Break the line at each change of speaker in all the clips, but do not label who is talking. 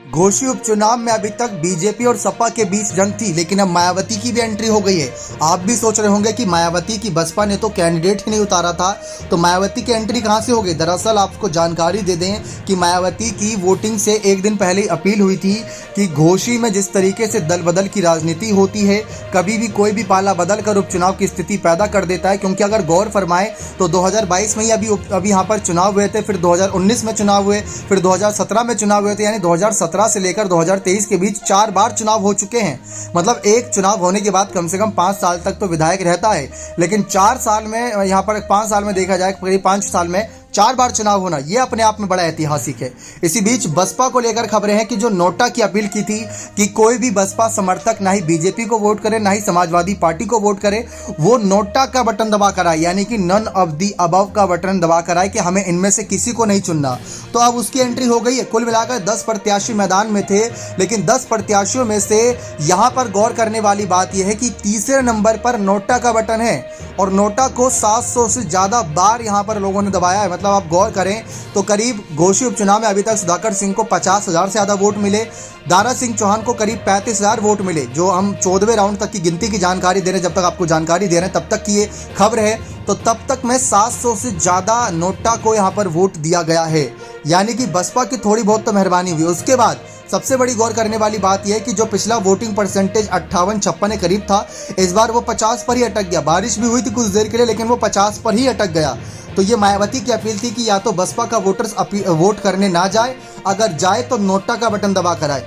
घोषी उपचुनाव में अभी तक बीजेपी और सपा के बीच जंग थी, लेकिन अब मायावती की भी एंट्री हो गई है। आप भी सोच रहे होंगे कि मायावती की बसपा ने तो कैंडिडेट ही नहीं उतारा था, तो मायावती की एंट्री कहां से हो गई। दरअसल आपको जानकारी दे दें कि मायावती की वोटिंग से एक दिन पहले अपील हुई थी कि घोषी में जिस तरीके से दल बदल की राजनीति होती है, कभी भी कोई भी पाला बदल कर उपचुनाव की स्थिति पैदा कर देता है। क्योंकि अगर गौर फरमाएं तो 2022 में ही अभी यहाँ पर चुनाव हुए थे, फिर 2019 में चुनाव हुए, फिर 2017 में चुनाव हुए थे, यानी 2017 से लेकर 2023 के बीच 4 बार चुनाव हो चुके हैं। मतलब एक चुनाव होने के बाद कम से कम 5 साल तक तो विधायक रहता है, लेकिन 4 साल में, यहाँ पर 5 साल में देखा जाए, करीब 5 साल में 4 बार चुनाव होना, यह अपने आप में बड़ा ऐतिहासिक है। इसी बीच बसपा को लेकर खबरें हैं कि जो नोटा की अपील की थी कि कोई भी बसपा समर्थक ना ही बीजेपी को वोट करे ना ही समाजवादी पार्टी को वोट करे, वो नोटा का बटन दबा कर आए, यानी कि नन ऑफ दी अबव का बटन दबा कर आए कि हमें इनमें से किसी को नहीं चुनना। तो अब उसकी एंट्री हो गई है। कुल मिलाकर 10 प्रत्याशी मैदान में थे, लेकिन 10 प्रत्याशियों में से यहाँ पर गौर करने वाली बात यह है कि तीसरे नंबर पर नोटा का बटन है और नोटा को 700 से ज़्यादा बार यहाँ पर लोगों ने दबाया है। मतलब आप गौर करें तो करीब घोषी उपचुनाव में अभी तक सुधाकर सिंह को 50,000 से ज़्यादा वोट मिले, दारा सिंह चौहान को करीब 35,000 वोट मिले। जो हम 14वें राउंड तक की गिनती की जानकारी दे रहे हैं, जब तक आपको जानकारी दे रहे हैं तब तक की ये खबर है, तो तब तक में 700 से ज़्यादा नोटा को यहाँ पर वोट दिया गया है, यानी कि बसपा की थोड़ी बहुत तो मेहरबानी हुई। उसके बाद सबसे बड़ी गौर करने वाली बात यह है कि जो पिछला वोटिंग परसेंटेज 58-56 के करीब था, इस बार वो 50 पर ही अटक गया। बारिश भी हुई थी कुछ देर के लिए, लेकिन वो 50 पर ही अटक गया। तो ये मायावती की अपील थी कि या तो बसपा का वोटर्स वोट करने ना जाए, अगर जाए तो नोटा का बटन दबा कर आए।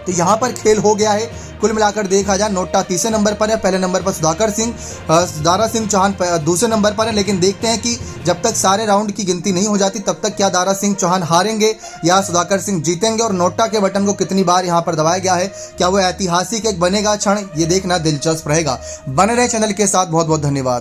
तो यहाँ पर खेल हो गया है। कुल मिलाकर देखा जाए, नोटा तीसरे नंबर पर है, पहले नंबर पर सुधाकर सिंह, दारा सिंह चौहान दूसरे नंबर पर है। लेकिन देखते हैं कि जब तक सारे राउंड की गिनती नहीं हो जाती तब तक क्या दारा सिंह चौहान हारेंगे या सुधाकर सिंह जीतेंगे, और नोटा के बटन को कितनी बार यहाँ पर दबाया गया है, क्या वो ऐतिहासिक एक बनेगा क्षण, ये देखना दिलचस्प रहेगा। बने रहे चैनल के साथ। बहुत बहुत धन्यवाद।